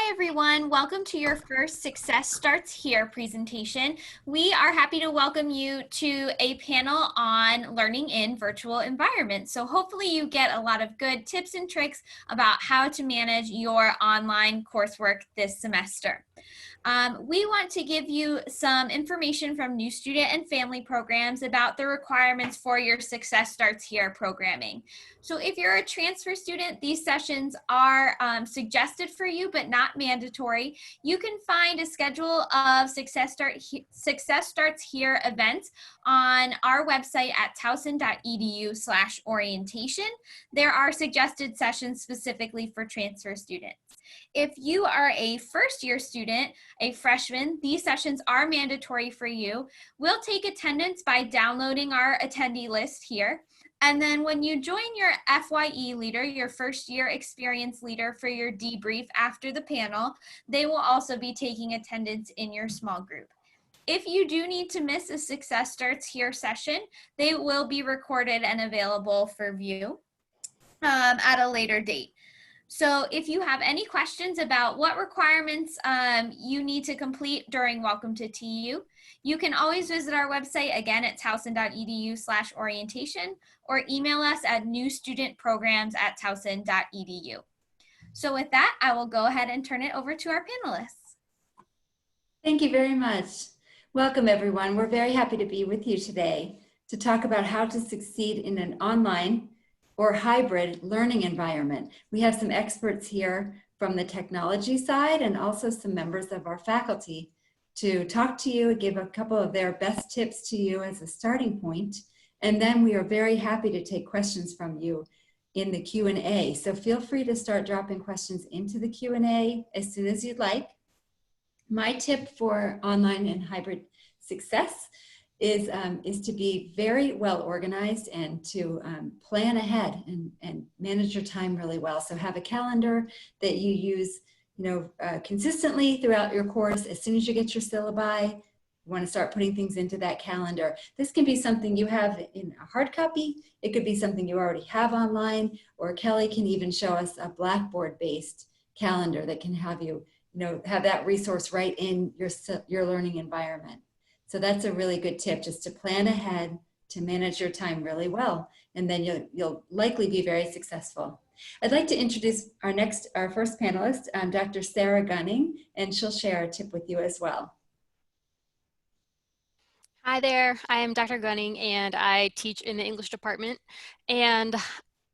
Hi everyone, welcome to your first Success Starts Here presentation. We are happy to welcome you to a panel on learning in virtual environments. So hopefully you get a lot of good tips and tricks about how to manage your online coursework this semester. We want to give you some information from new student and family programs about the requirements for your Success Starts Here programming. So if you're a transfer student, these sessions are suggested for you, but not mandatory. You can find a schedule of Success Starts Here events on our website at towson.edu/orientation. There are suggested sessions specifically for transfer students. If you are a first-year student, a freshman, these sessions are mandatory for you. We'll take attendance by downloading our attendee list here. And then when you join your FYE leader, your first year experience leader for your debrief after the panel, they will also be taking attendance in your small group. If you do need to miss a Success Starts Here session, they will be recorded and available for view at a later date. So if you have any questions about what requirements you need to complete during Welcome to TU, you can always visit our website again at towson.edu/orientation or email us at newstudentprograms@towson.edu. So with that, I will go ahead and turn it over to our panelists. Thank you very much. Welcome everyone. We're very happy to be with you today to talk about how to succeed in an online or hybrid learning environment. We have some experts here from the technology side and also some members of our faculty to talk to you and give a couple of their best tips to you as a starting point. And then we are very happy to take questions from you in the Q&A. So feel free to start dropping questions into the Q&A as soon as you'd like. My tip for online and hybrid success is to be very well organized and to plan ahead and manage your time really well. So have a calendar that you use consistently throughout your course. As soon as you get your syllabi, you want to start putting things into that calendar. This can be something you have in a hard copy. It could be something you already have online, or Kelly can even show us a Blackboard-based calendar that can have you have that resource right in your learning environment. So that's a really good tip, just to plan ahead, to manage your time really well, and then you'll likely be very successful. I'd like to introduce our first panelist, Dr. Sarah Gunning, and she'll share a tip with you as well. Hi there, I am Dr. Gunning and I teach in the English department. And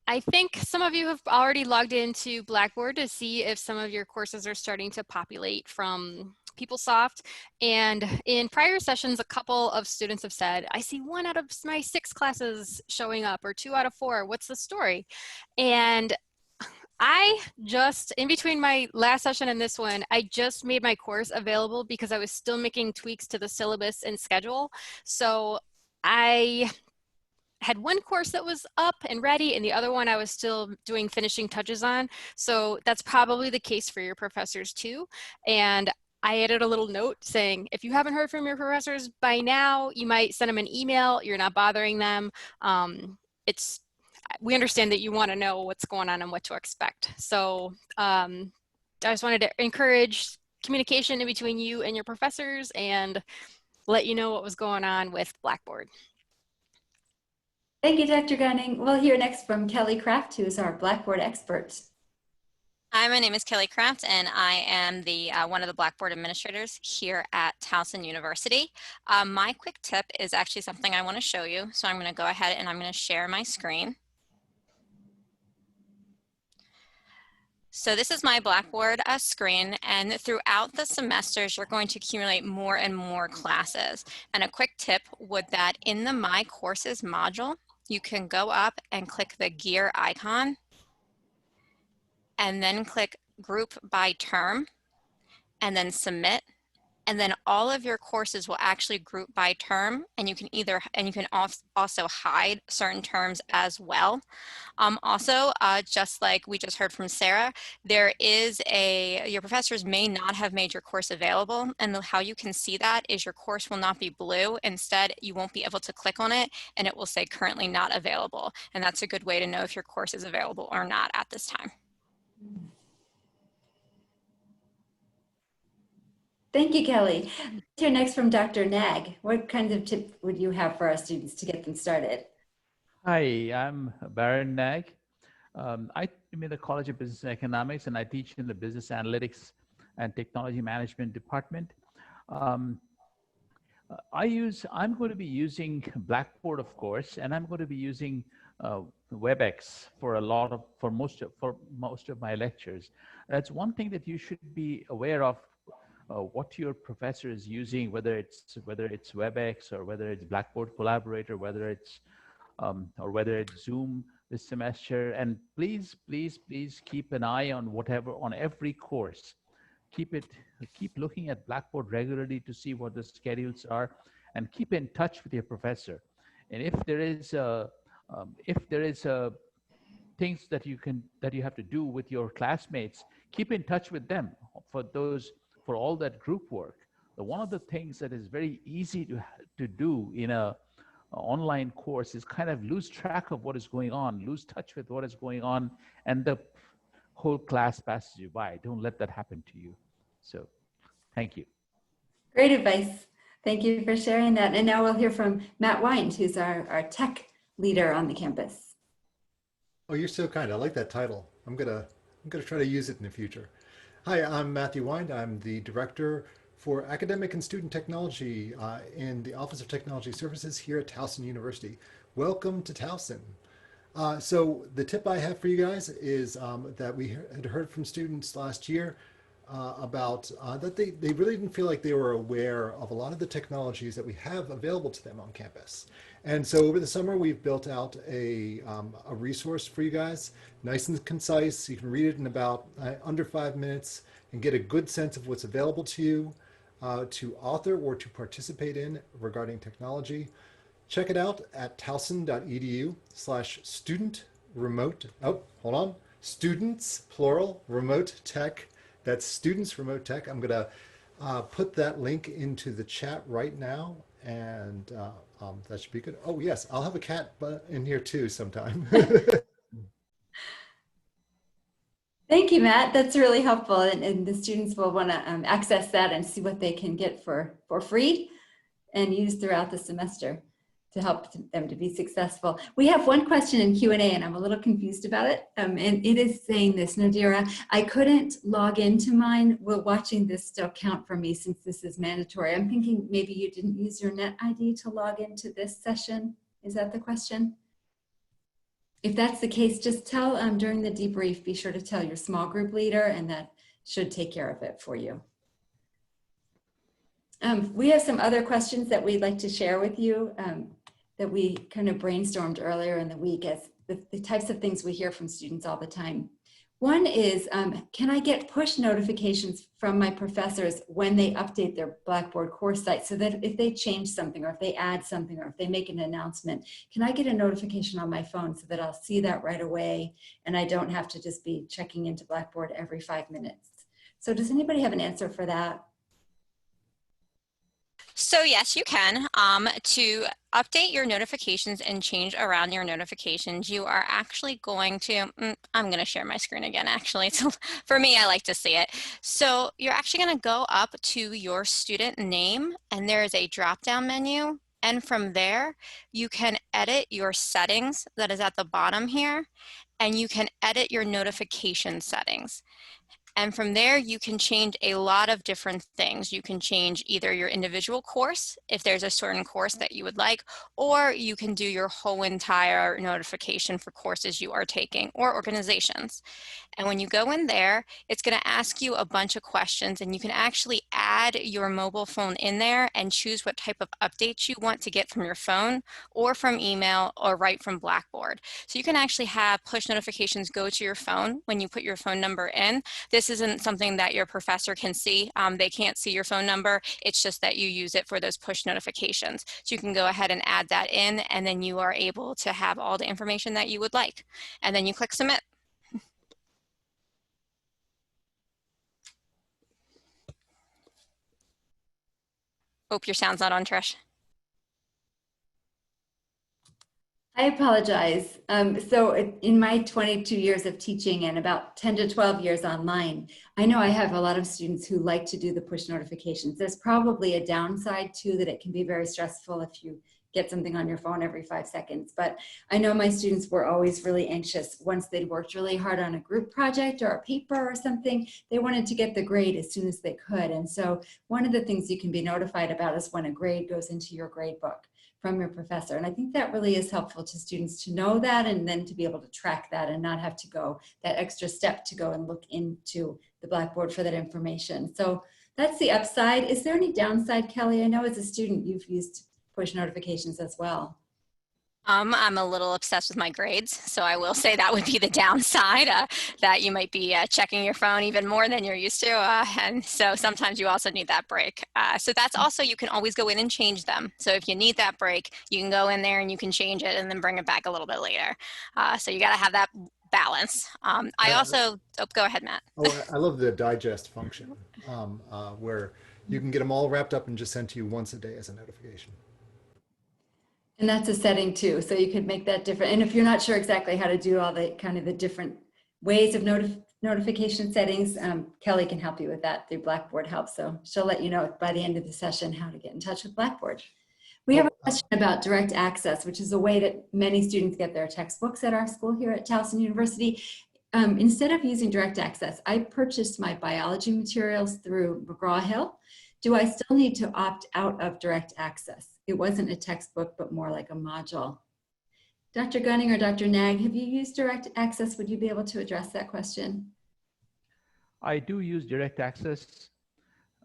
I think some of you have already logged into Blackboard to see if some of your courses are starting to populate from PeopleSoft. And in prior sessions, a couple of students have said, I see 1 out of my 6 classes showing up, or 2 out of 4, what's the story? And I just, in between my last session and this one, I just made my course available because I was still making tweaks to the syllabus and schedule. So I had one course that was up and ready, and the other one I was still doing finishing touches on. So that's probably the case for your professors too. And I added a little note saying, if you haven't heard from your professors by now, you might send them an email. You're not bothering them. We understand that you want to know what's going on and what to expect. So I just wanted to encourage communication in between you and your professors and let you know what was going on with Blackboard. Thank you, Dr. Gunning. We'll hear next from Kelly Kraft, who is our Blackboard expert. Hi, my name is Kelly Kraft, and I am one of the Blackboard administrators here at Towson University. My quick tip is actually something I want to show you, so I'm going to go ahead and I'm going to share my screen. So this is my Blackboard screen, and throughout the semesters, you're going to accumulate more and more classes. And a quick tip would that in the My Courses module, you can go up and click the gear icon, and then click Group by Term, and then Submit. And then all of your courses will actually group by term, and you can also hide certain terms as well. Just like we just heard from Sarah, your professors may not have made your course available, and how you can see that is your course will not be blue. Instead, you won't be able to click on it, and it will say currently not available. And that's a good way to know if your course is available or not at this time. Thank you, Kelly. Let's hear next from Dr. Nag. What kinds of tips would you have for our students to get them started? Hi, I'm Baron Nag. I am in the College of Business and Economics, and I teach in the Business Analytics and Technology Management Department. I'm going to be using Blackboard, of course, and I'm going to be using WebEx for most of my lectures. That's one thing that you should be aware of. What your professor is using, whether it's WebEx or whether it's Blackboard Collaborator, whether it's Zoom this semester. And please keep an eye on every course. Keep looking at Blackboard regularly to see what the schedules are, and keep in touch with your professor. And if there is things that you have to do with your classmates, keep in touch with them for all that group work. One of the things that is very easy to do in a online course is kind of lose track of what is going on, lose touch with what is going on, and the whole class passes you by. Don't let that happen to you. So thank you. Great advice. Thank you for sharing that. And now we'll hear from Matt Wind, who's our tech leader on the campus. Oh, you're so kind. I like that title. I'm gonna try to use it in the future. Hi, I'm Matthew Wind. I'm the director for academic and student technology in the Office of Technology Services here at Towson University. Welcome to Towson. So the tip I have for you guys is that we had heard from students last year about that they really didn't feel like they were aware of a lot of the technologies that we have available to them on campus. And so over the summer, we've built out a resource for you guys, nice and concise. You can read it in about under 5 minutes and get a good sense of what's available to you to author or to participate in regarding technology. Check it out at towson.edu/student remote. Oh, hold on. Students, plural, remote tech. That's students remote tech. I'm going to put that link into the chat right now, and that should be good. Oh yes, I'll have a cat in here too sometime. Thank you, Matt. That's really helpful. And the students will want to access that and see what they can get for free and use throughout the semester to help them to be successful. We have one question in Q&A, and I'm a little confused about it. And it is saying this: Nadira, I couldn't log into mine. Will watching this still count for me since this is mandatory? I'm thinking maybe you didn't use your net ID to log into this session. Is that the question? If that's the case, just tell during the debrief, be sure to tell your small group leader, and that should take care of it for you. We have some other questions that we'd like to share with you that we kind of brainstormed earlier in the week as the types of things we hear from students all the time. One is, can I get push notifications from my professors when they update their Blackboard course site, so that if they change something or if they add something or if they make an announcement, can I get a notification on my phone so that I'll see that right away and I don't have to just be checking into Blackboard every 5 minutes? So does anybody have an answer for that? So yes, you can. To update your notifications and change around your notifications, you are actually going to, I'm going to share my screen again, actually. So for me, I like to see it. So you're actually going to go up to your student name, and there is a drop-down menu. And from there, you can edit your settings that is at the bottom here, and you can edit your notification settings. And from there, you can change a lot of different things. You can change either your individual course, if there's a certain course that you would like, or you can do your whole entire notification for courses you are taking or organizations. And when you go in there, it's going to ask you a bunch of questions, and you can actually add your mobile phone in there and choose what type of updates you want to get from your phone or from email or right from Blackboard. So you can actually have push notifications go to your phone when you put your phone number in. This isn't something that your professor can see. They can't see your phone number. It's just that you use it for those push notifications. So you can go ahead and add that in, and then you are able to have all the information that you would like. And then you click submit. Hope your sound's not on, Trish. I apologize. So in my 22 years of teaching and about 10 to 12 years online, I know I have a lot of students who like to do the push notifications. There's probably a downside too, that it can be very stressful if you get something on your phone every 5 seconds. But I know my students were always really anxious once they'd worked really hard on a group project or a paper or something. They wanted to get the grade as soon as they could. And so one of the things you can be notified about is when a grade goes into your grade book from your professor. And I think that really is helpful to students to know that, and then to be able to track that and not have to go that extra step to go and look into the Blackboard for that information. So that's the upside. Is there any downside, Kelly? I know as a student you've used push notifications as well. I'm a little obsessed with my grades, so I will say that would be the downside, that you might be checking your phone even more than you're used to, and so sometimes you also need that break. So that's also, you can always go in and change them. So if you need that break, you can go in there and you can change it and then bring it back a little bit later. So you got to have that balance. I also, go ahead, Matt. Oh, I love the digest function, where you can get them all wrapped up and just sent to you once a day as a notification. And that's a setting too, so you could make that different. And if you're not sure exactly how to do all the kind of the different ways of notification settings, Kelly can help you with that through Blackboard Help. So she'll let you know by the end of the session how to get in touch with Blackboard. We have a question about direct access, which is a way that many students get their textbooks at our school here at Towson University. Instead of using direct access, I purchased my biology materials through McGraw-Hill. Do I still need to opt out of direct access? It wasn't a textbook, but more like a module. Dr. Gunning or Dr. Nag, have you used direct access? Would you be able to address that question? I do use direct access.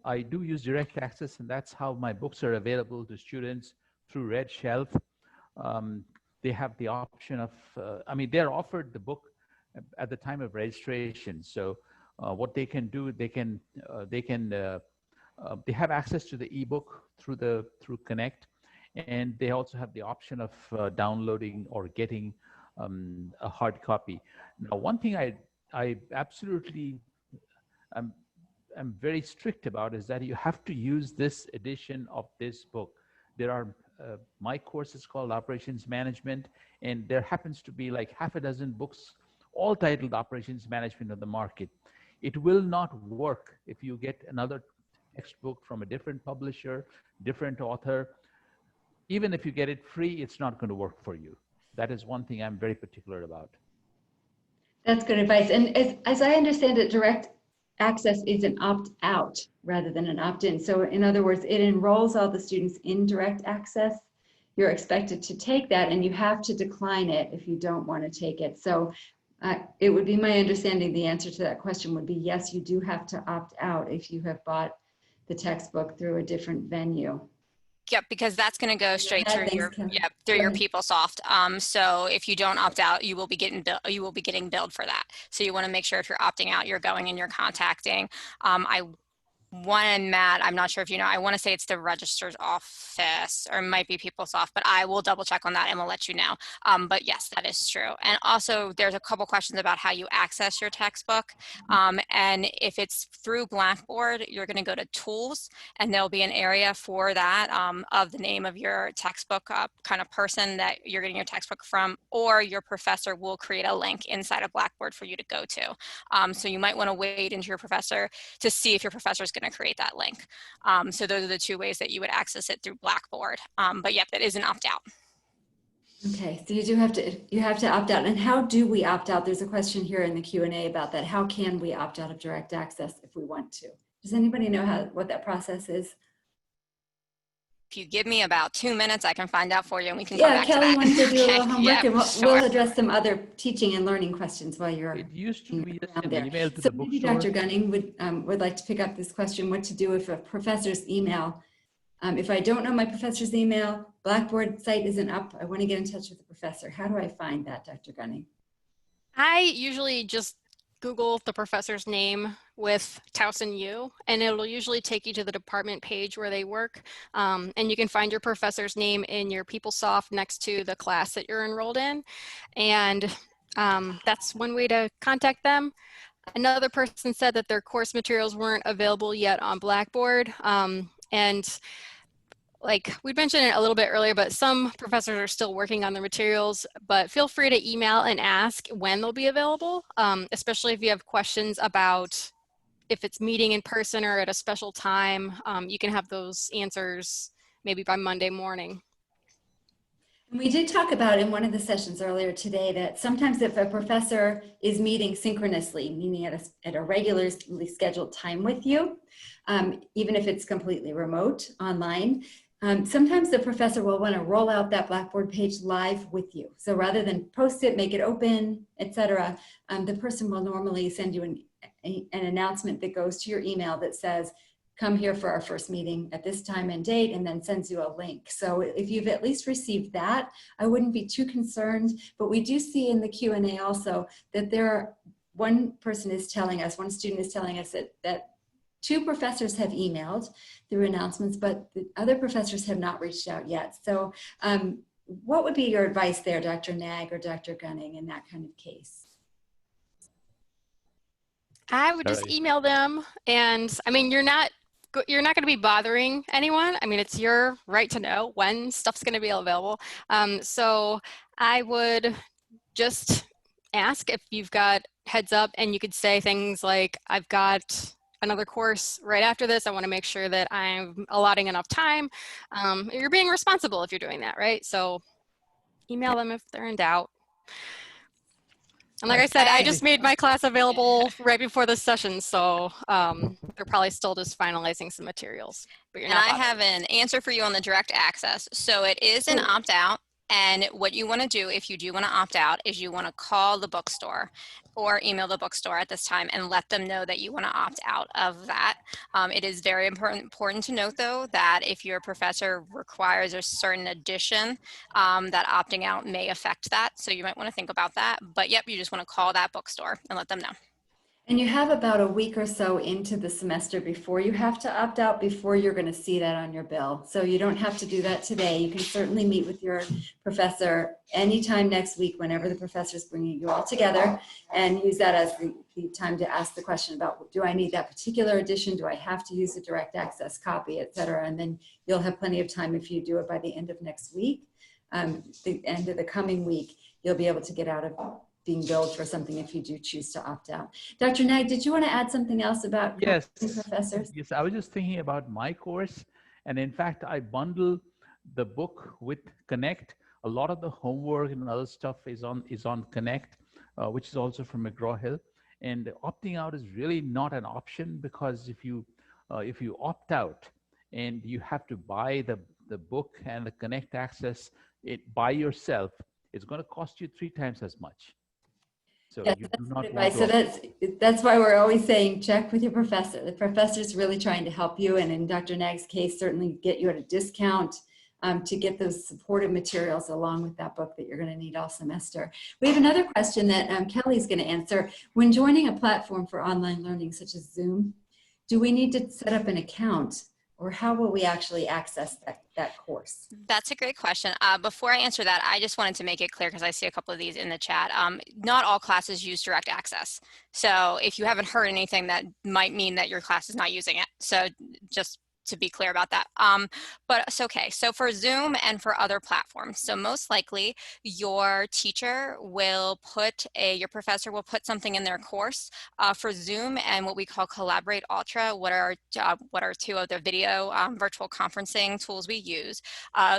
And that's how my books are available to students through Red Shelf. They have the option of, they're offered the book at the time of registration. So what they can do, they have access to the ebook through Connect, and they also have the option of downloading or getting a hard copy. Now, one thing I absolutely am very strict about is that you have to use this edition of this book. There are my course is called Operations Management, and there happens to be like half a dozen books, all titled Operations Management on the market. It will not work if you get another textbook from a different publisher, different author. Even if you get it free, it's not going to work for you. That is one thing I'm very particular about. That's good advice. And as I understand it, direct access is an opt-out rather than an opt-in. So in other words, it enrolls all the students in direct access. You're expected to take that, and you have to decline it if you don't want to take it. So it would be my understanding the answer to that question would be yes, you do have to opt out if you have bought the textbook through a different venue. Yep, because that's going to go straight through your PeopleSoft. So if you don't opt out, you will be getting billed for that. So you want to make sure if you're opting out, you're going and you're contacting. Matt, I'm not sure if you know, I want to say it's the registrar's office, or it might be PeopleSoft, but I will double check on that and we'll let you know. But yes, that is true. And also there's a couple questions about how you access your textbook. And if it's through Blackboard, you're going to go to Tools, and there'll be an area for that of the name of your textbook kind of person that you're getting your textbook from, or your professor will create a link inside of Blackboard for you to go to. So you might want to wade into your professor to see if your professor is going to create that link. So those are the two ways that you would access it through Blackboard. But yep, that is an opt-out. Okay, so you have to opt out. And how do we opt out? There's a question here in the Q&A about that. How can we opt out of direct access if we want to? Does anybody know what that process is? If you give me about 2 minutes, I can find out for you, and we can come back Kelly to that. wants to do a little homework, Yep, and sure. we'll address some other teaching and learning questions while you're. It used to be just an there. email to So the maybe bookstore. Dr. Gunning would like to pick up this question: what to do if a professor's email? If I don't know my professor's email, Blackboard site isn't up, I want to get in touch with the professor. How do I find that, Dr. Gunning? I usually just Google the professor's name with Towson U, and it'll usually take you to the department page where they work. And you can find your professor's name in your PeopleSoft next to the class that you're enrolled in. And that's one way to contact them. Another person said that their course materials weren't available yet on Blackboard. And like we mentioned it a little bit earlier, but some professors are still working on the materials, but feel free to email and ask when they'll be available, especially if you have questions about if it's meeting in person or at a special time. You can have those answers maybe by Monday morning. We did talk about in one of the sessions earlier today that sometimes if a professor is meeting synchronously, meaning at a regularly scheduled time with you, even if it's completely remote online, sometimes the professor will want to roll out that Blackboard page live with you. So rather than post it, make it open, etc., the person will normally send you an announcement that goes to your email that says, come here for our first meeting at this time and date, and then sends you a link. So if you've at least received that, I wouldn't be too concerned. But we do see in the Q&A also that one student is telling us that 2 professors have emailed through announcements, but the other professors have not reached out yet. So what would be your advice there, Dr. Nag or Dr. Gunning, in that kind of case? I would just email them, and I mean, you're not going to be bothering anyone. I mean, it's your right to know when stuff's going to be available. So I would just ask if you've got heads up, and you could say things like, I've got another course right after this. I want to make sure that I'm allotting enough time. You're being responsible if you're doing that, right? So email them if they're in doubt. And like I said, I just made my class available right before the session, so they're probably still just finalizing some materials. But And I have an answer for you on the direct access. So it is an opt-out. And what you want to do if you do want to opt out is you want to call the bookstore or email the bookstore at this time and let them know that you want to opt out of that. It is very important to note, though, that if your professor requires a certain addition, that opting out may affect that. So you might want to think about that. But yep, you just want to call that bookstore and let them know. And you have about a week or so into the semester before you have to opt out, before you're going to see that on your bill. So you don't have to do that today. You can certainly meet with your professor anytime next week, whenever the professor is bringing you all together, and use that as the time to ask the question about, do I need that particular edition? Do I have to use a direct access copy, et cetera? And then you'll have plenty of time if you do it by the end of next week. The end of the coming week, you'll be able to get out of being billed for something if you do choose to opt out. Dr. Nag, did you want to add something else about professors? Yes, I was just thinking about my course. And in fact, I bundle the book with Connect. A lot of the homework and other stuff is on Connect, which is also from McGraw-Hill. And opting out is really not an option, because if you opt out and you have to buy the book and the Connect access by yourself, it's going to cost you 3 times as much. So yes, you do not want to. So that's why we're always saying check with your professor. The professor is really trying to help you, and in Dr. Nag's case, certainly get you at a discount to get those supportive materials along with that book that you're going to need all semester. We have another question that Kelly's going to answer. When joining a platform for online learning such as Zoom, do we need to set up an account, or how will we actually access that course? That's a great question. Before I answer that, I just wanted to make it clear, because I see a couple of these in the chat. Not all classes use direct access. So if you haven't heard anything, that might mean that your class is not using it. So just to be clear about that. But it's okay. So for Zoom and for other platforms, so most likely your teacher will your professor will put something in their course. For Zoom and what we call Collaborate Ultra, what are 2 of the video virtual conferencing tools we use,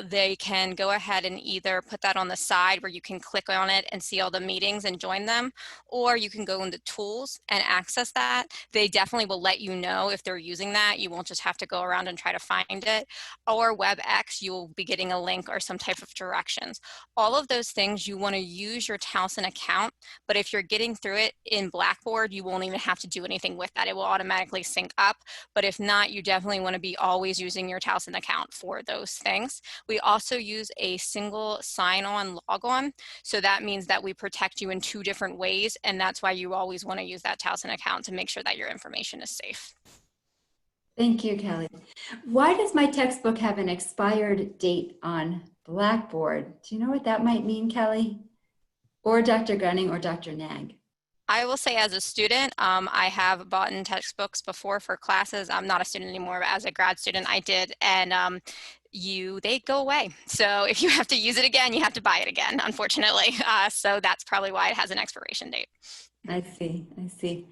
they can go ahead and either put that on the side where you can click on it and see all the meetings and join them, or you can go into tools and access that. They definitely will let you know if they're using that. You won't just have to go around and try to find it. Or WebEx, you will be getting a link or some type of directions. All of those things, you want to use your Towson account, but if you're getting through it in Blackboard, you won't even have to do anything with that. It will automatically sync up. But if not, you definitely want to be always using your Towson account for those things. We also use a single sign-on log-on. So that means that we protect you in 2 different ways. And that's why you always want to use that Towson account to make sure that your information is safe. Thank you, Kelly. Why does my textbook have an expired date on Blackboard? Do you know what that might mean, Kelly? Or Dr. Gunning or Dr. Nag? I will say as a student, I have bought in textbooks before for classes. I'm not a student anymore, but as a grad student, I did. And they go away. So if you have to use it again, you have to buy it again, unfortunately. So that's probably why it has an expiration date. I see, I see.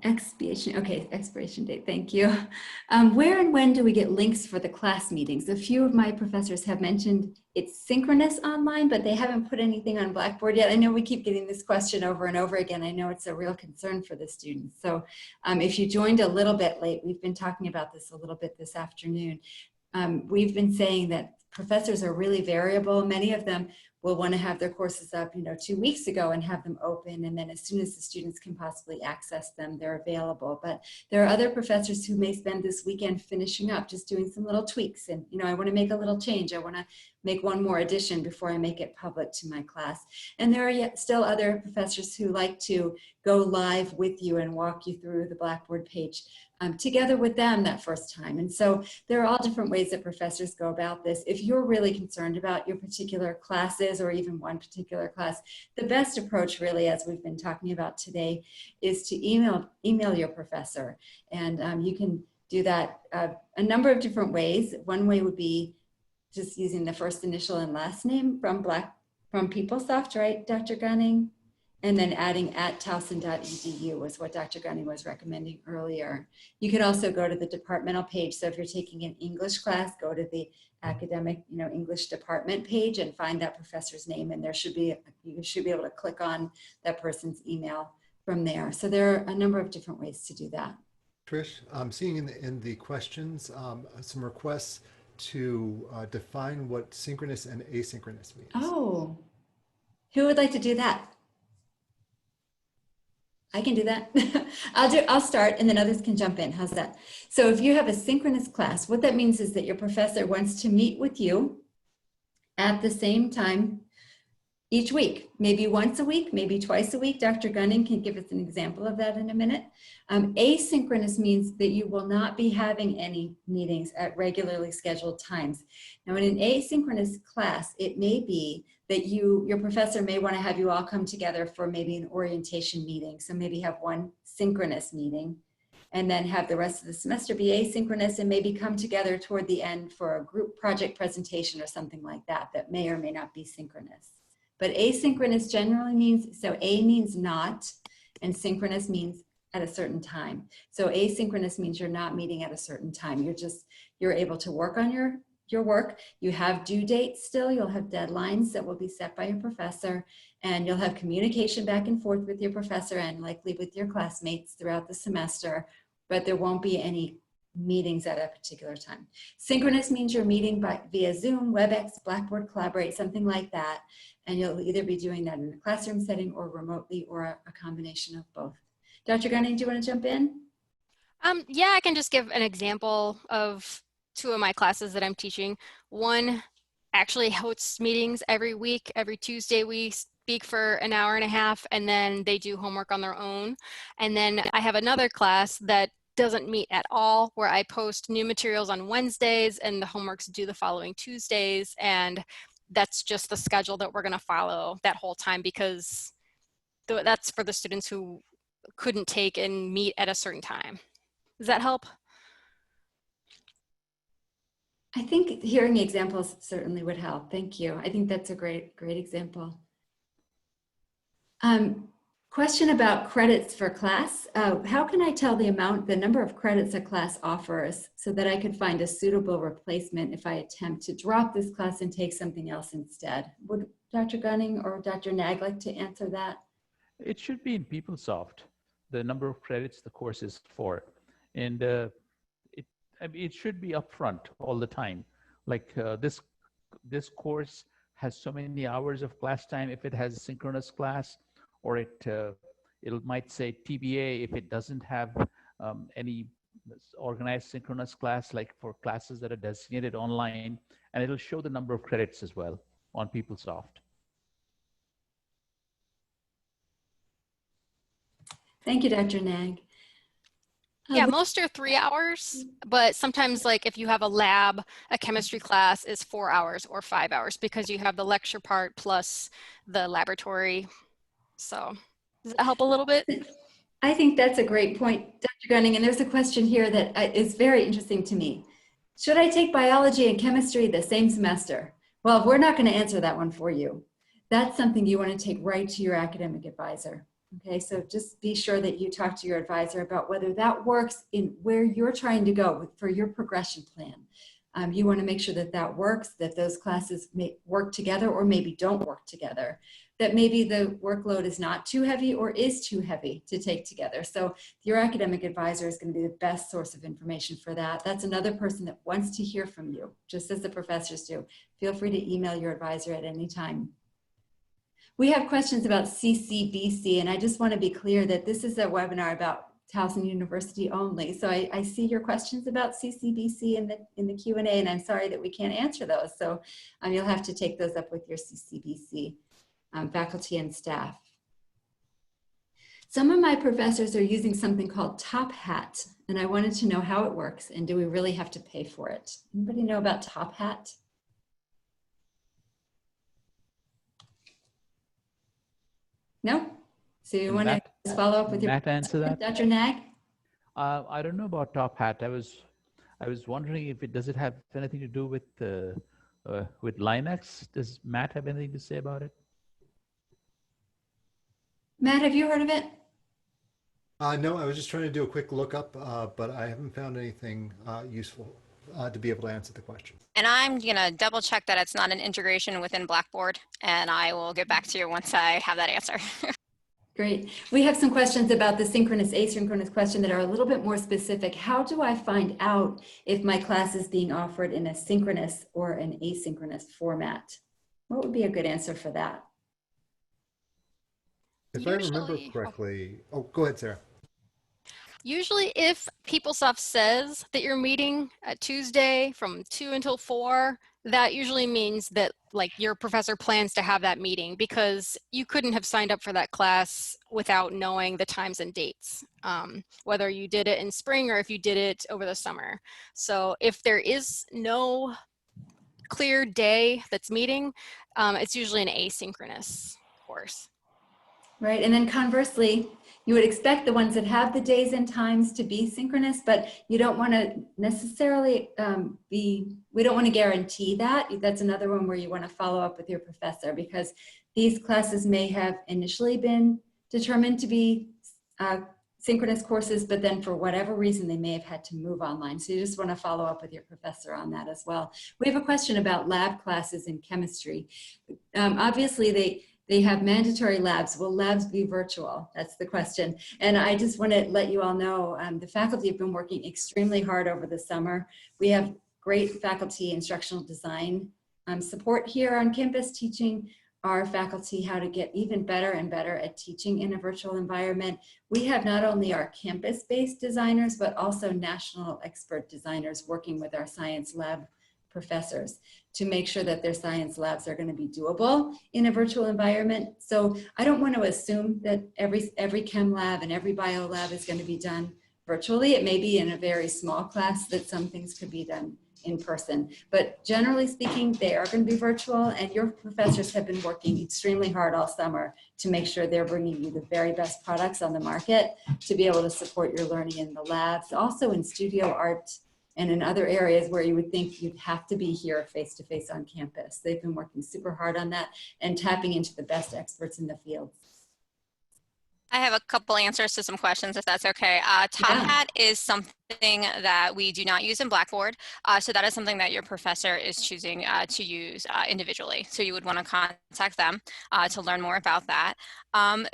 Expiration date, thank you. Where and when do we get links for the class meetings? A few of my professors have mentioned it's synchronous online, but they haven't put anything on Blackboard yet. I know we keep getting this question over and over again. I know it's a real concern for the students. So if you joined a little bit late, we've been talking about this a little bit this afternoon. We've been saying that professors are really variable. Many of them will want to have their courses up, 2 weeks ago and have them open. And then as soon as the students can possibly access them, they're available. But there are other professors who may spend this weekend finishing up, just doing some little tweaks. And, I want to make a little change. I want to make one more addition before I make it public to my class. And there are still other professors who like to go live with you and walk you through the Blackboard page together with them that first time. And so there are all different ways that professors go about this. If you're really concerned about your particular classes or even one particular class, the best approach really, as we've been talking about today, is to email your professor. And you can do that a number of different ways. One way would be just using the first initial and last name from PeopleSoft, right, Dr. Gunning? And then adding @towson.edu was what Dr. Gunning was recommending earlier. You could also go to the departmental page. So if you're taking an English class, go to the academic, English department page and find that professor's name. And you should be able to click on that person's email from there. So there are a number of different ways to do that. Trish, I'm seeing in the questions some requests to define what synchronous and asynchronous means. Oh, who would like to do that? I can do that. I'll start and then others can jump in. How's that? So if you have a synchronous class, what that means is that your professor wants to meet with you at the same time each week, maybe once a week, maybe twice a week. Dr. Gunning can give us an example of that in a minute. Asynchronous means that you will not be having any meetings at regularly scheduled times. Now in an asynchronous class, it may be that your professor may want to have you all come together for maybe an orientation meeting. So maybe have one synchronous meeting and then have the rest of the semester be asynchronous and maybe come together toward the end for a group project presentation or something like that that may or may not be synchronous. But asynchronous generally means, so A means not, and synchronous means at a certain time. So asynchronous means you're not meeting at a certain time. You're able to work on your work. You have due dates still. You'll have deadlines that will be set by your professor, and you'll have communication back and forth with your professor and likely with your classmates throughout the semester, but there won't be any meetings at a particular time. Synchronous means you're meeting via Zoom, WebEx, Blackboard Collaborate, something like that. And you'll either be doing that in a classroom setting or remotely or a combination of both. Dr. Gunning, do you want to jump in? Yeah, I can just give an example of two of my classes that I'm teaching. One actually hosts meetings every week. Every Tuesday we speak for an hour and a half, and then they do homework on their own. And then I have another class that doesn't meet at all, where I post new materials on Wednesdays and the homework's due the following Tuesdays. And that's just the schedule that we're going to follow that whole time, because that's for the students who couldn't take and meet at a certain time. Does that help? I think hearing examples certainly would help. Thank you. I think that's a great example. Question about credits for class. How can I tell the number of credits a class offers so that I could find a suitable replacement if I attempt to drop this class and take something else instead? Would Dr. Gunning or Dr. Nag like to answer that? It should be in PeopleSoft, the number of credits the course is for. And it should be upfront all the time. Like this course has so many hours of class time if it has a synchronous class, or it might say TBA if it doesn't have any organized synchronous class, like for classes that are designated online, and it'll show the number of credits as well on PeopleSoft. Thank you, Dr. Nag. Yeah, most are 3 hours, but sometimes like if you have a lab, a chemistry class is 4 hours or 5 hours because you have the lecture part plus the laboratory. So does that help a little bit? I think that's a great point, Dr. Gunning. And there's a question here that is very interesting to me. Should I take biology and chemistry the same semester? Well, we're not going to answer that one for you. That's something you want to take right to your academic advisor. Okay, so just be sure that you talk to your advisor about whether that works in where you're trying to go for your progression plan. You want to make sure that that works, that those classes may work together or maybe don't work together, that maybe the workload is not too heavy or is too heavy to take together. So your academic advisor is going to be the best source of information for that. That's another person that wants to hear from you, just as the professors do. Feel free to email your advisor at any time. We have questions about CCBC, and I just want to be clear that this is a webinar about Towson University only. So I see your questions about CCBC in the Q&A, and I'm sorry that we can't answer those. So you'll have to take those up with your CCBC faculty and staff. Some of my professors are using something called Tophat, and I wanted to know how it works, and do we really have to pay for it? Anybody know about Tophat? No? So you want to follow up with your answer that? Dr. Nag? I don't know about Tophat. I was wondering if does it have anything to do with Linux? Does Matt have anything to say about it? Matt, have you heard of it? No, I was just trying to do a quick lookup, but I haven't found anything useful to be able to answer the question. And I'm gonna double check that it's not an integration within Blackboard, and I will get back to you once I have that answer. Great. We have some questions about the synchronous, asynchronous question that are a little bit more specific. How do I find out if my class is being offered in a synchronous or an asynchronous format? What would be a good answer for that? If I remember correctly, oh, go ahead, Sarah. Usually if PeopleSoft says that you're meeting at Tuesday from 2 until 4, that usually means that like your professor plans to have that meeting, because you couldn't have signed up for that class without knowing the times and dates, whether you did it in spring or if you did it over the summer. So if there is no clear day that's meeting, it's usually an asynchronous course. Right, and then conversely, you would expect the ones that have the days and times to be synchronous, but you don't want to necessarily we don't want to guarantee that. That's another one where you want to follow up with your professor, because these classes may have initially been determined to be synchronous courses, but then for whatever reason, they may have had to move online. So you just want to follow up with your professor on that as well. We have a question about lab classes in chemistry. Obviously, they have mandatory labs. Will labs be virtual? That's the question. And I just want to let you all know, the faculty have been working extremely hard over the summer. We have great faculty instructional design support here on campus, teaching our faculty how to get even better and better at teaching in a virtual environment. We have not only our campus-based designers, but also national expert designers working with our science lab professors to make sure that their science labs are going to be doable in a virtual environment. So I don't want to assume that every chem lab and every bio lab is going to be done virtually. It may be in a very small class that some things could be done in person, but generally speaking, they are going to be virtual, and your professors have been working extremely hard all summer to make sure they're bringing you the very best products on the market to be able to support your learning in the labs, also in studio art and in other areas where you would think you'd have to be here face-to-face on campus. They've been working super hard on that and tapping into the best experts in the field. I have a couple answers to some questions, if that's okay. Tophat is something that we do not use in Blackboard. So that is something that your professor is choosing to use individually. So you would want to contact them to learn more about that.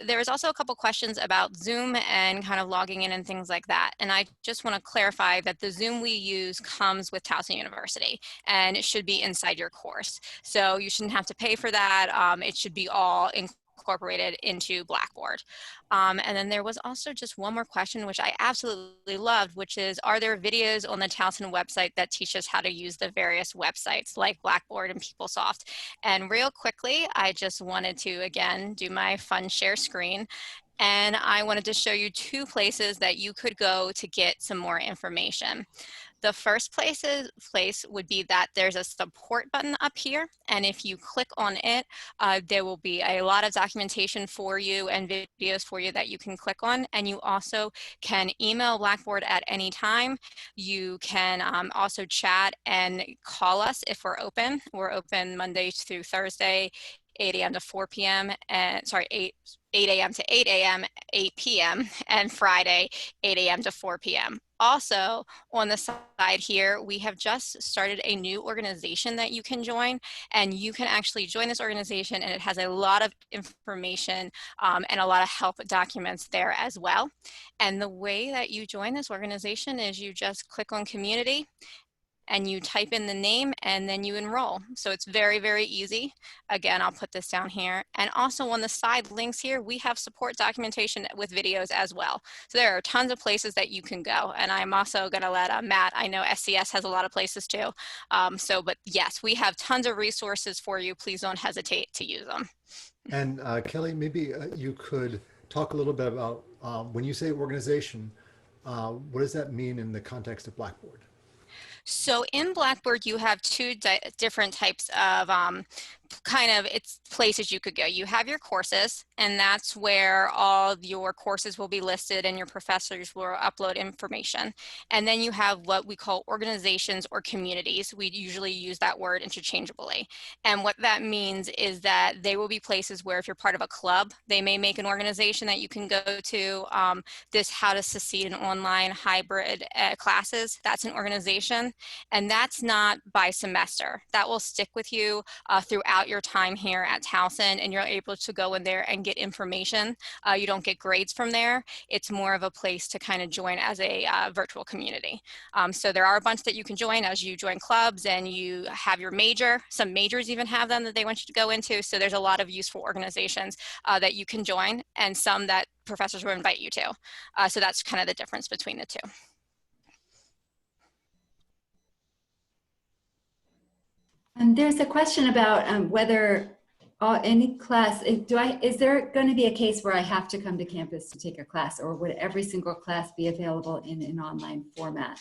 There is also a couple questions about Zoom and kind of logging in and things like that. And I just want to clarify that the Zoom we use comes with Towson University, and it should be inside your course. So you shouldn't have to pay for that. It should be all included incorporated into Blackboard. And then there was also just one more question, which I absolutely loved, which is, are there videos on the Towson website that teach us how to use the various websites like Blackboard and PeopleSoft? And real quickly, I just wanted to, again, do my fun share screen. And I wanted to show you two places that you could go to get some more information. The first place would be that there's a support button up here, and if you click on it, there will be a lot of documentation for you and videos for you that you can click on, and you also can email Blackboard at any time. You can also chat and call us if we're open. We're open Monday through Thursday, 8 a.m. to 4 p.m. and 8 a.m. to 8 a.m., 8 p.m., and Friday, 8 a.m. to 4 p.m. Also, on the side here, we have just started a new organization that you can join, and you can actually join this organization, and it has a lot of information and a lot of help documents there as well. And the way that you join this organization is you just click on community, and you type in the name, and then you enroll. So it's very, very easy. Again, I'll put this down here. And also on the side links here, we have support documentation with videos as well. So there are tons of places that you can go. And I'm also gonna let Matt, I know SCS has a lot of places too. But yes, we have tons of resources for you. Please don't hesitate to use them. And Kelly, maybe you could talk a little bit about when you say organization, what does that mean in the context of Blackboard? So in Blackboard, you have two different types of it's places you could go. You have your courses, and that's where all your courses will be listed and your professors will upload information. And then you have what we call organizations or communities. We usually use that word interchangeably. And what that means is that they will be places where if you're part of a club, they may make an organization that you can go to. This How to Succeed in Online Hybrid Classes, that's an organization. And that's not by semester. That will stick with you throughout your time here at Towson, and you're able to go in there and get information. You don't get grades from there. It's more of a place to kind of join as a virtual community. So there are a bunch that you can join as you join clubs, and you have your major. Some majors even have them that they want you to go into. So there's a lot of useful organizations that you can join, and some that professors will invite you to. So that's kind of the difference between the two. And there's a question about whether any class, is there going to be a case where I have to come to campus to take a class, or would every single class be available in an online format?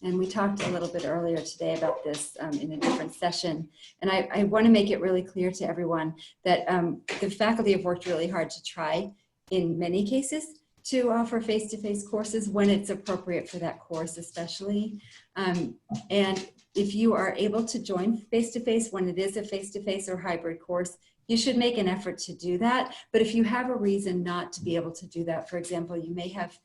And we talked a little bit earlier today about this in a different session. And I want to make it really clear to everyone that the faculty have worked really hard to try, in many cases, to offer face-to-face courses when it's appropriate for that course, especially. And if you are able to join face-to-face when it is a face-to-face or hybrid course, you should make an effort to do that. But if you have a reason not to be able to do that, for example, you may have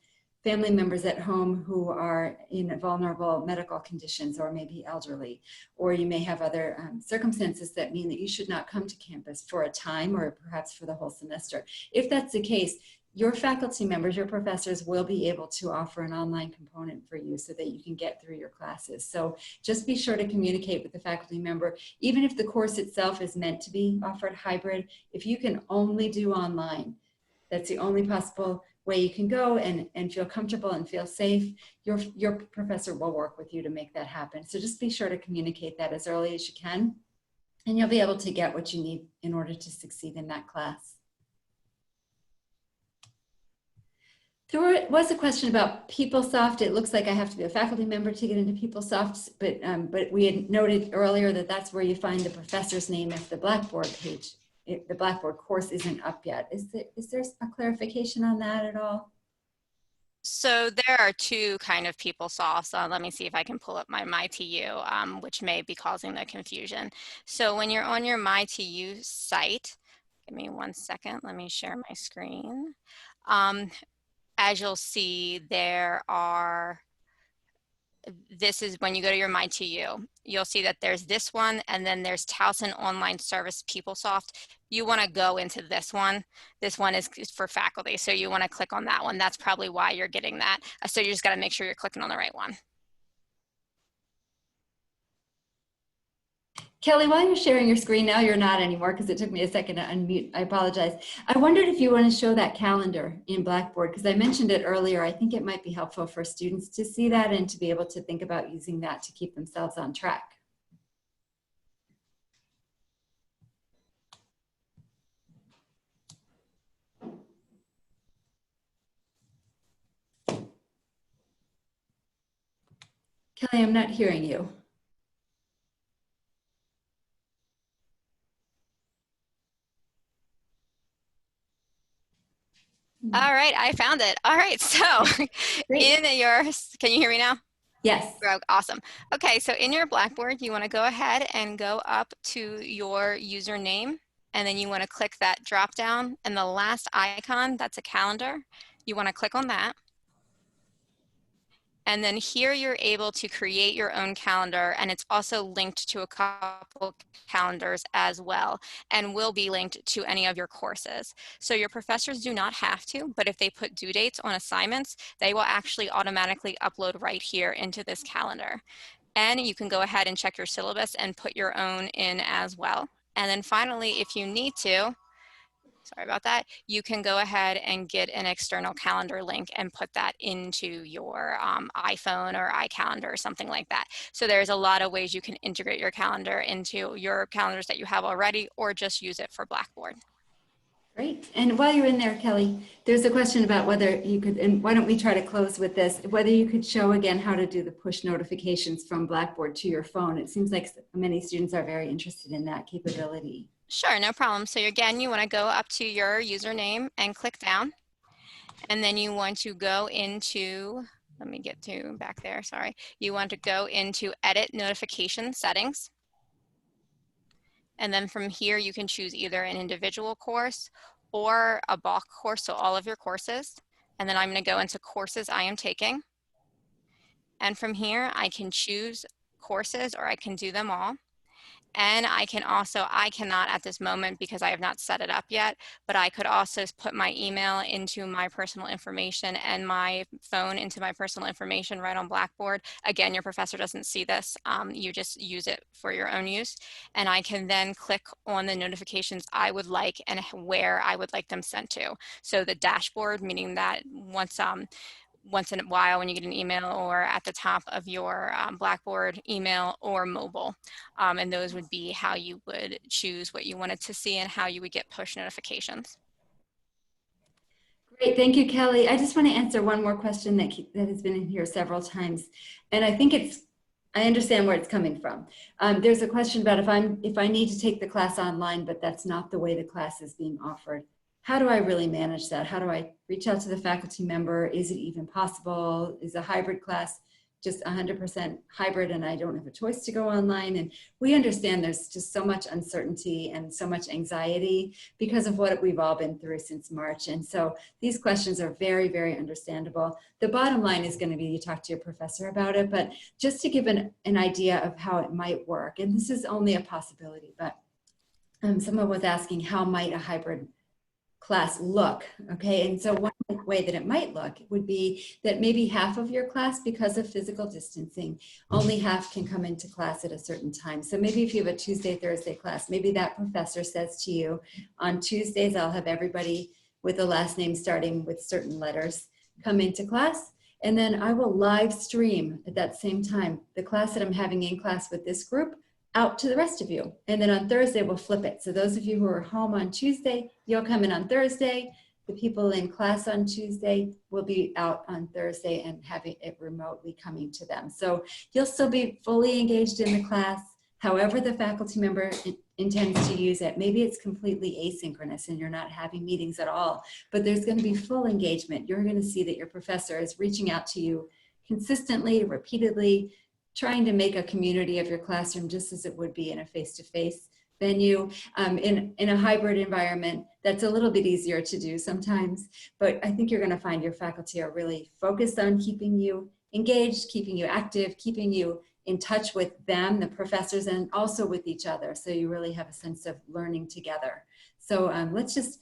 family members at home who are in vulnerable medical conditions, or maybe elderly, or you may have other circumstances that mean that you should not come to campus for a time, or perhaps for the whole semester. If that's the case, your faculty members, your professors will be able to offer an online component for you so that you can get through your classes. So just be sure to communicate with the faculty member. Even if the course itself is meant to be offered hybrid, if you can only do online, that's the only possible way you can go and feel comfortable and feel safe, your professor will work with you to make that happen. So just be sure to communicate that as early as you can, and you'll be able to get what you need in order to succeed in that class. There was a question about PeopleSoft. It looks like I have to be a faculty member to get into PeopleSoft, but we had noted earlier that that's where you find the professor's name if the Blackboard page, if the Blackboard course isn't up yet. Is there a clarification on that at all? So there are two kind of PeopleSofts. Let me see if I can pull up my MyTu, which may be causing the confusion. So when you're on your MyTu site, give me 1 second, let me share my screen. As you'll see, there are, this is when you go to your MyTu, you'll see that there's this one, and then there's Towson Online Service PeopleSoft. You want to go into this one. This one is for faculty, so you want to click on that one. That's probably why you're getting that. So you just got to make sure you're clicking on the right one. Kelly, while you're sharing your screen, now you're not anymore because it took me a second to unmute. I apologize. I wondered if you want to show that calendar in Blackboard, because I mentioned it earlier. I think it might be helpful for students to see that and to be able to think about using that to keep themselves on track. Kelly, I'm not hearing you. All right, I found it. All right, so Great. in your, can you hear me now? Yes. Awesome. Okay, so in your Blackboard, you want to go ahead and go up to your username, and then you want to click that drop down, and the last icon, that's a calendar. You want to click on that. And then here you're able to create your own calendar, and it's also linked to a couple calendars as well, and will be linked to any of your courses. So your professors do not have to, but if they put due dates on assignments, they will actually automatically upload right here into this calendar. And you can go ahead and check your syllabus and put your own in as well. And then finally, if you need to, sorry about that, you can go ahead and get an external calendar link and put that into your iPhone or iCalendar or something like that. So there's a lot of ways you can integrate your calendar into your calendars that you have already, or just use it for Blackboard. Great. And while you're in there, Kelly, there's a question about whether you could, and why don't we try to close with this, whether you could show again how to do the push notifications from Blackboard to your phone. It seems like many students are very interested in that capability. Sure, no problem. So again, you want to go up to your username and click down. And then you want to go into, let me get to back there, sorry. You want to go into Edit Notification Settings. And then from here, you can choose either an individual course or a bulk course, so all of your courses. And then I'm going to go into Courses I am taking. And from here, I can choose courses, or I can do them all. And I can also, I cannot at this moment because I have not set it up yet, but I could also put my email into my personal information and my phone into my personal information right on Blackboard. Again, your professor doesn't see this. You just use it for your own use. And I can then click on the notifications I would like and where I would like them sent to. So the dashboard, meaning that once in a while when you get an email, or at the top of your Blackboard email, or mobile. And those would be how you would choose what you wanted to see and how you would get push notifications. Great, thank you, Kelly. I just want to answer one more question that has been in here several times. And I think I understand where it's coming from. There's a question about if I need to take the class online, but that's not the way the class is being offered. How do I really manage that? How do I reach out to the faculty member? Is it even possible? Is a hybrid class just 100% hybrid and I don't have a choice to go online? And we understand there's just so much uncertainty and so much anxiety because of what we've all been through since March. And so these questions are very, very understandable. The bottom line is going to be you talk to your professor about it, but just to give an idea of how it might work, and this is only a possibility, but someone was asking how might a hybrid class look, okay? And so one way that it might look would be that maybe half of your class, because of physical distancing, only half can come into class at a certain time. So maybe if you have a Tuesday, Thursday class, maybe that professor says to you, on Tuesdays, I'll have everybody with a last name starting with certain letters come into class. And then I will live stream at that same time the class that I'm having in class with this group out to the rest of you. And then on Thursday, we'll flip it. So those of you who are home on Tuesday, you'll come in on Thursday. The people in class on Tuesday will be out on Thursday and having it remotely coming to them. So you'll still be fully engaged in the class, however the faculty member intends to use it. Maybe it's completely asynchronous and you're not having meetings at all, but there's going to be full engagement. You're going to see that your professor is reaching out to you consistently, repeatedly, trying to make a community of your classroom just as it would be in a face-to-face venue. In a hybrid environment, that's a little bit easier to do sometimes, but I think you're going to find your faculty are really focused on keeping you engaged, keeping you active, keeping you in touch with them, the professors, and also with each other. So you really have a sense of learning together. So let's just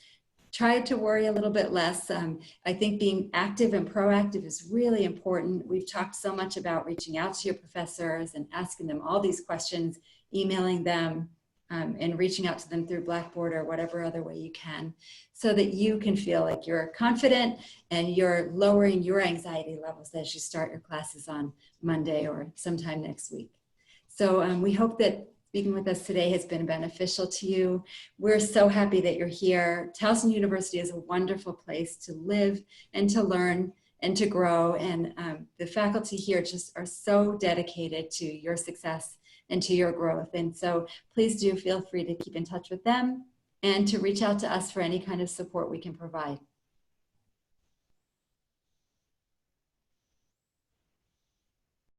try to worry a little bit less. I think being active and proactive is really important. We've talked so much about reaching out to your professors and asking them all these questions emailing them, and reaching out to them through Blackboard or whatever other way you can, so that you can feel like you're confident and you're lowering your anxiety levels as you start your classes on Monday or sometime next week. So we hope that speaking with us today has been beneficial to you. We're so happy that you're here. Towson University is a wonderful place to live and to learn and to grow. And the faculty here just are so dedicated to your success and to your growth. And so please do feel free to keep in touch with them and to reach out to us for any kind of support we can provide.